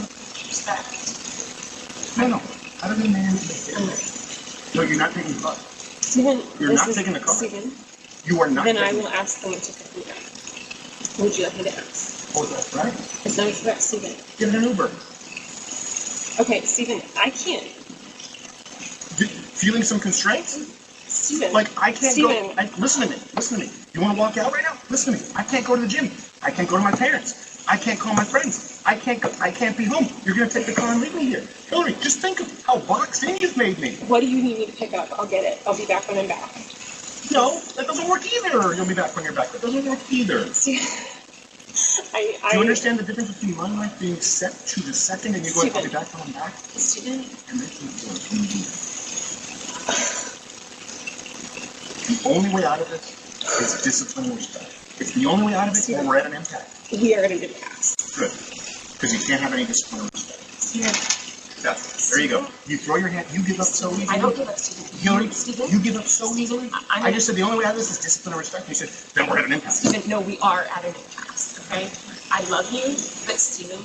Respect. No. How does a man take it? No, you're not taking the car. Steven, You're not taking the car. Steven, You are not then taking I the will car. ask someone to pick me up. Would you like me to ask? Oh, that's right. It's not a threat, Steven. Get an Uber. Okay, Steven, I can't. Feeling some constraints? Steven. Like, I can't Steven. go. Listen to me. You want to walk out right now? Listen to me. I can't go to the gym. I can't go to my parents. I can't call my friends. I can't be home. You're going to take the car and leave me here. Hillary, just think of how boxed in you've made me. What do you need me to pick up? I'll get it. I'll be back when I'm back. No, that doesn't work either. You'll be back when you're back. That doesn't work either. Steven, Do you understand the difference between my life being set to the second and you going, I'll be back when I'm back? Steven. And this is the only way out of this is discipline and respect. It's the only way out of it, or we're at an impasse. We are at an impasse. Good. Because you can't have any discipline or respect. Steven. There you go. You throw your hand, you give up so easily. I don't give up, Steven. Hillary, Steven? you give up so easily. I just said the only way out of this is discipline and respect. You said, then we're at an impasse. Steven, no, we are at an impasse, okay? I love you, but Steven,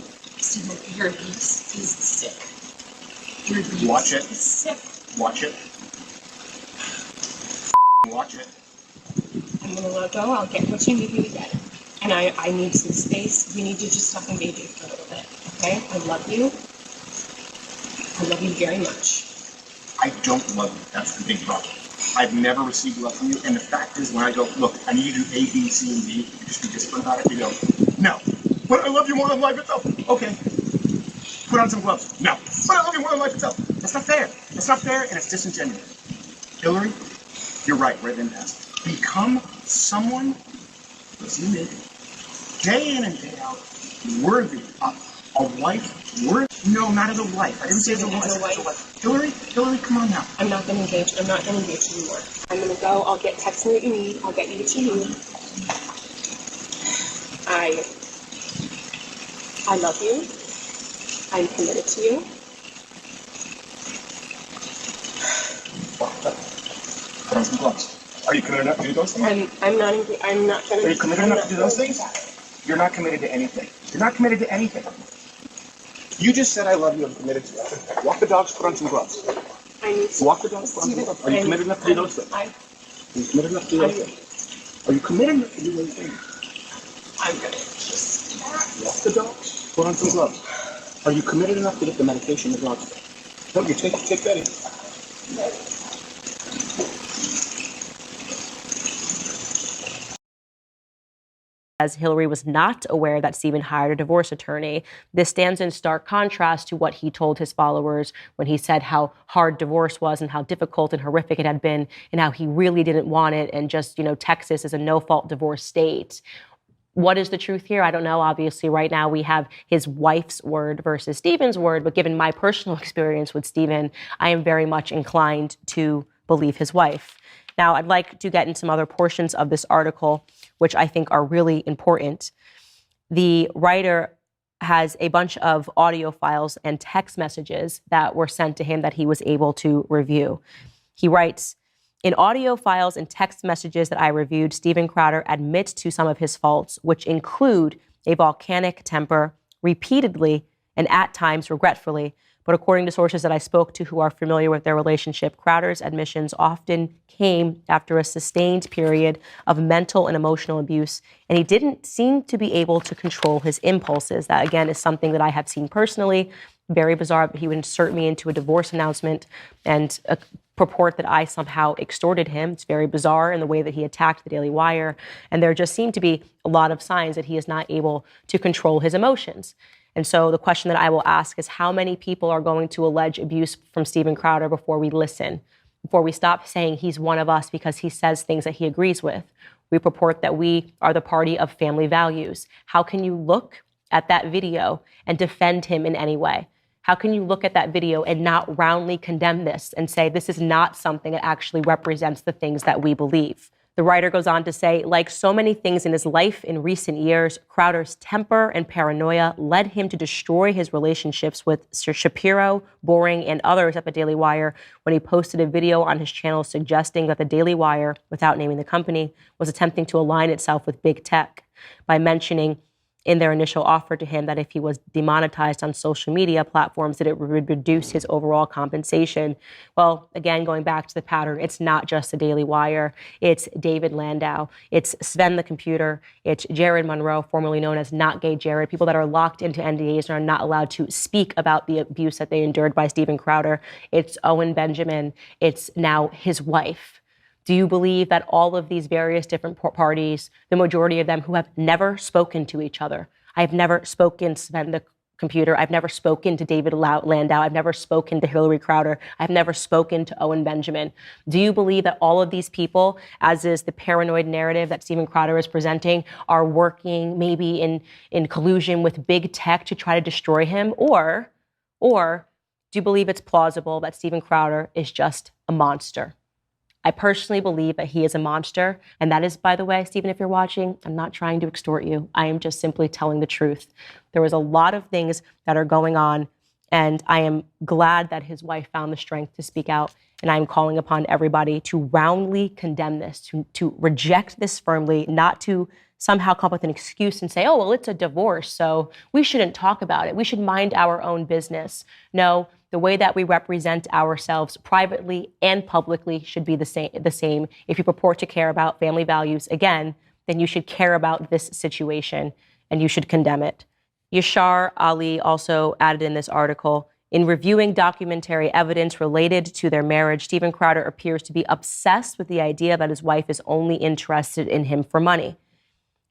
your abuse is sick. Your abuse Watch it. is sick. Watch it. Watch it. I'm gonna let go. I'll get what you need me to get. And I need some space. We need to just stop engaging for a little bit, okay? I love you. I love you very much. I don't love you. That's the big problem. I've never received love from you. And the fact is, when I go, look, I need you to do A, B, C, and D, you just be disciplined about it, you go, no. But I love you more than life itself. Okay. Put on some gloves. No. But I love you more than life itself. That's not fair. That's not fair, and it's disingenuous. Hillary, you're right. We're at an impasse. Become someone, listen to me, day in and day out, worthy of a wife. No, not as a wife. I didn't say as a wife. Hillary, come on now. I'm not gonna engage. I'm not gonna engage anymore. I'm gonna go. I'll text me what you need. I'll get you what you need. I love you. I'm committed to you. Put on some gloves. Are you committed enough to do those things? I'm not gonna. Are you committed enough to do those things? You're not committed to anything. You're not committed to anything. You just said I love you. I'm committed to you. Walk the dogs. Put on some gloves. I need to Walk the dogs. Put on some gloves. Are you committed enough to do those things? Are you committed enough to do those things? Are you committed enough to do those things? I'm gonna just Walk the dogs. Put on some gloves. Are you committed enough to get the medication the dogs take? No, you take Betty. As Hillary was not aware that Steven hired a divorce attorney. This stands in stark contrast to what he told his followers when he said how hard divorce was and how difficult and horrific it had been and how he really didn't want it and just, Texas is a no-fault divorce state. What is the truth here? I don't know. Obviously, right now we have his wife's word versus Steven's word, but given my personal experience with Steven, I am very much inclined to believe his wife. Now, I'd like to get in some other portions of this article, which I think are really important. The writer has a bunch of audio files and text messages that were sent to him that he was able to review. He writes, in audio files and text messages that I reviewed, Steven Crowder admits to some of his faults, which include a volcanic temper, repeatedly and at times regretfully. But according to sources that I spoke to who are familiar with their relationship, Crowder's admissions often came after a sustained period of mental and emotional abuse, and he didn't seem to be able to control his impulses. That, again, is something that I have seen personally. Very bizarre, but he would insert me into a divorce announcement and purport that I somehow extorted him. It's very bizarre in the way that he attacked the Daily Wire, and there just seem to be a lot of signs that he is not able to control his emotions. And so the question that I will ask is how many people are going to allege abuse from Steven Crowder before we listen, before we stop saying he's one of us because he says things that he agrees with? We purport that we are the party of family values. How can you look at that video and defend him in any way? How can you look at that video and not roundly condemn this and say this is not something that actually represents the things that we believe? The writer goes on to say, like so many things in his life in recent years, Crowder's temper and paranoia led him to destroy his relationships with Sir Shapiro, Boring, and others at the Daily Wire when he posted a video on his channel suggesting that the Daily Wire, without naming the company, was attempting to align itself with big tech by mentioning in their initial offer to him that if he was demonetized on social media platforms, that it would reduce his overall compensation. Well, again, going back to the pattern, it's not just the Daily Wire. It's David Landau. It's Sven the Computer. It's Jared Monroe, formerly known as Not Gay Jared, people that are locked into NDAs and are not allowed to speak about the abuse that they endured by Steven Crowder. It's Owen Benjamin. It's now his wife. Do you believe that all of these various different parties, the majority of them who have never spoken to each other, I've never spoken to Sven the Computer, I've never spoken to David Landau, I've never spoken to Hillary Crowder, I've never spoken to Owen Benjamin. Do you believe that all of these people, as is the paranoid narrative that Steven Crowder is presenting, are working maybe in collusion with big tech to try to destroy him? Or do you believe it's plausible that Steven Crowder is just a monster? I personally believe that he is a monster. And that is, by the way, Steven, if you're watching, I'm not trying to extort you. I am just simply telling the truth. There was a lot of things that are going on, and I am glad that his wife found the strength to speak out. And I'm calling upon everybody to roundly condemn this, to reject this firmly, not to somehow come up with an excuse and say, oh, well, it's a divorce, so we shouldn't talk about it. We should mind our own business. No, the way that we represent ourselves privately and publicly should be the same. If you purport to care about family values, again, then you should care about this situation and you should condemn it. Yashar Ali also added in this article, in reviewing documentary evidence related to their marriage, Steven Crowder appears to be obsessed with the idea that his wife is only interested in him for money.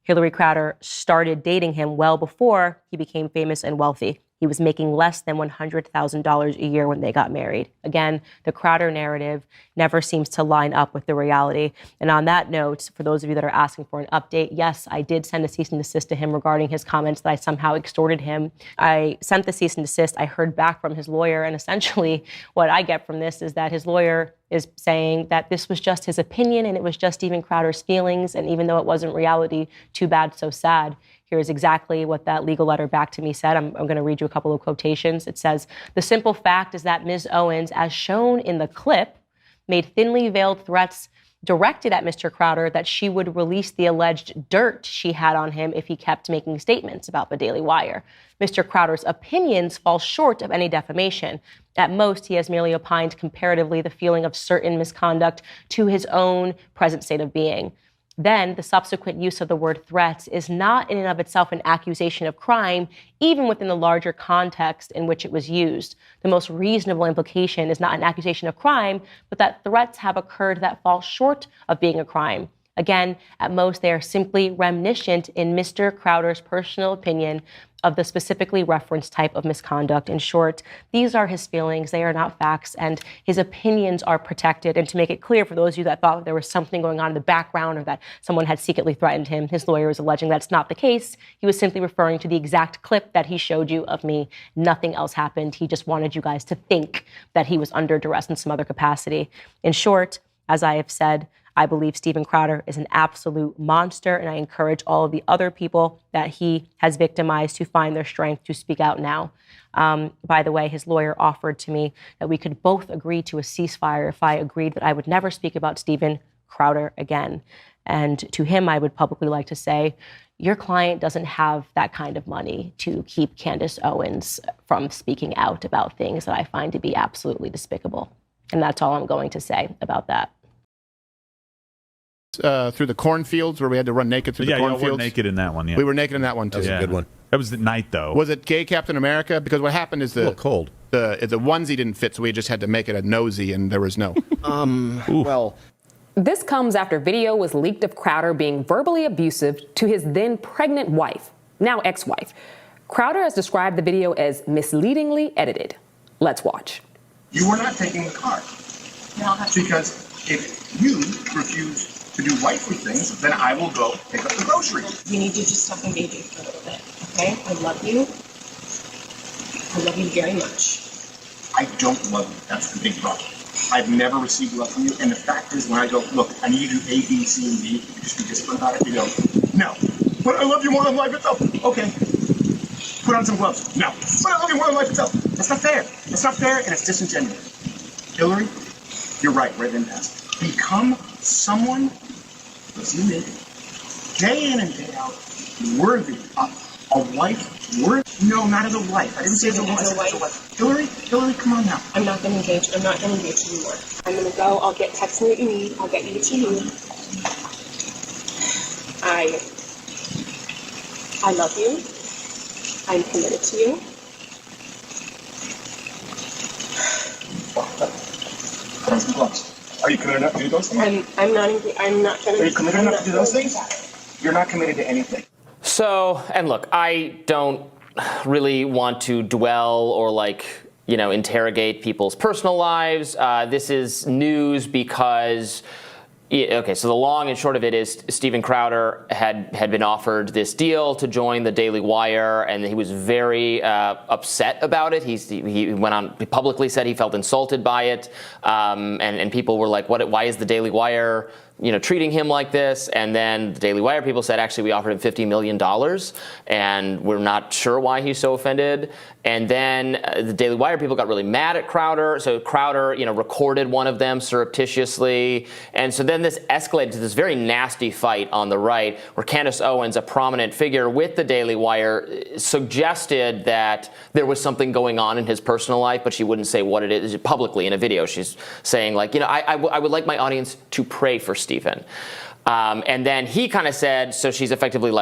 Hillary Crowder started dating him well before he became famous and wealthy. He was making less than $100,000 a year when they got married. Again, the Crowder narrative never seems to line up with the reality. And on that note, for those of you that are asking for an update, yes, I did send a cease and desist to him regarding his comments that I somehow extorted him. I sent the cease and desist. I heard back from his lawyer. And essentially what I get from this is that his lawyer is saying that this was just his opinion and it was just Steven Crowder's feelings. And even though it wasn't reality, too bad, so sad. Here's exactly what that legal letter back to me said. I'm going to read you a couple of quotations. It says, the simple fact is that Ms. Owens, as shown in the clip, made thinly veiled threats directed at Mr. Crowder that she would release the alleged dirt she had on him if he kept making statements about the Daily Wire. Mr. Crowder's opinions fall short of any defamation. At most, he has merely opined comparatively the feeling of certain misconduct to his own present state of being. Then the subsequent use of the word threats is not in and of itself an accusation of crime, even within the larger context in which it was used. The most reasonable implication is not an accusation of crime, but that threats have occurred that fall short of being a crime. Again, at most, they are simply reminiscent in Mr. Crowder's personal opinion of the specifically referenced type of misconduct. In short, these are his feelings, they are not facts, and his opinions are protected. And to make it clear for those of you that thought there was something going on in the background or that someone had secretly threatened him, his lawyer is alleging that's not the case. He was simply referring to the exact clip that he showed you of me. Nothing else happened. He just wanted you guys to think that he was under duress in some other capacity. In short, as I have said, I believe Steven Crowder is an absolute monster, and I encourage all of the other people that he has victimized to find their strength to speak out now. By the way, his lawyer offered to me that we could both agree to a ceasefire if I agreed that I would never speak about Steven Crowder again. And to him, I would publicly like to say, your client doesn't have that kind of money to keep Candace Owens from speaking out about things that I find to be absolutely despicable. And that's all I'm going to say about that. Through the cornfields where we had to run naked through the cornfields. Yeah, we were naked in that one. Yeah, we were naked in that one too. That was a good one. That was the night though. Was it Gay Captain America? Because what happened is A little cold. the onesie didn't fit, so we just had to make it a nosy, and there was no. Well, this comes after video was leaked of Crowder being verbally abusive to his then pregnant wife, now ex-wife. Crowder has described the video as misleadingly edited. Let's watch. You were not taking the car. No, I'll have to. Because if you refuse to do wifely things, then I will go pick up the groceries. You need to just stop engaging for a little bit, okay? I love you. I love you very much. I don't love you. That's the big problem. I've never received love from you. And the fact is, when I go, look, I need you to do A, B, C, and D, you just be disciplined about it. You go, no. But I love you more than life itself. Okay. Put on some gloves. No. But I love you more than life itself. That's not fair. That's not fair, and it's disingenuous. Hillary, you're right. We're at an impasse. Become someone, as you did, day in and day out, worthy of A wife? No, not as a wife. I didn't say as a wife. As a wife? Hillary, come on now. I'm not gonna engage. I'm not gonna engage anymore. I'm gonna go. I'll text me what you need. I'll get you what you need. I love you. I'm committed to you. Are you committed enough to do those things? I'm not gonna. Are you committed enough to do those things? You're not committed to anything. So, and look, I don't really want to dwell or interrogate people's personal lives. This is news because, okay, so the long and short of it is Steven Crowder had been offered this deal to join the Daily Wire, and he was very upset about it. He went on, publicly said he felt insulted by it, and people were like, why is the Daily Wire treating him like this? And then the Daily Wire people said, actually, we offered him $50 million, and we're not sure why he's so offended. And then the Daily Wire people got really mad at Crowder. So Crowder, recorded one of them surreptitiously. And so then this escalated to this very nasty fight on the right, where Candace Owens, a prominent figure with the Daily Wire, suggested that there was something going on in his personal life, but she wouldn't say what it is publicly in a video. She's saying, I would like my audience to pray for Stephen. And then he kind of said, so she's effectively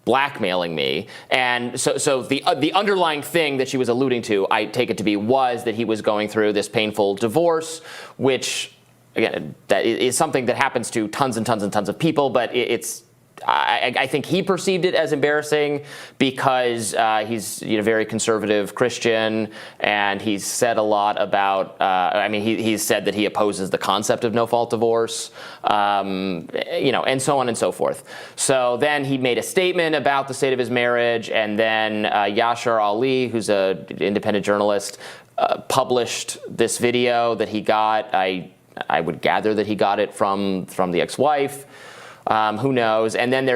blackmailing me. And so the underlying thing that she was alluding to, I take it to be, was that he was going through this painful divorce, which, again, that is something that happens to tons and tons and tons of people, but I think he perceived it as embarrassing because he's a very conservative Christian, and he's said a lot about, he's said that he opposes the concept of no-fault divorce, and so on and so forth. So then he made a statement about the state of his marriage, and then Yashar Ali, who's an independent journalist, published this video that he got. I would gather that he got it from the ex-wife. Who knows? And then there's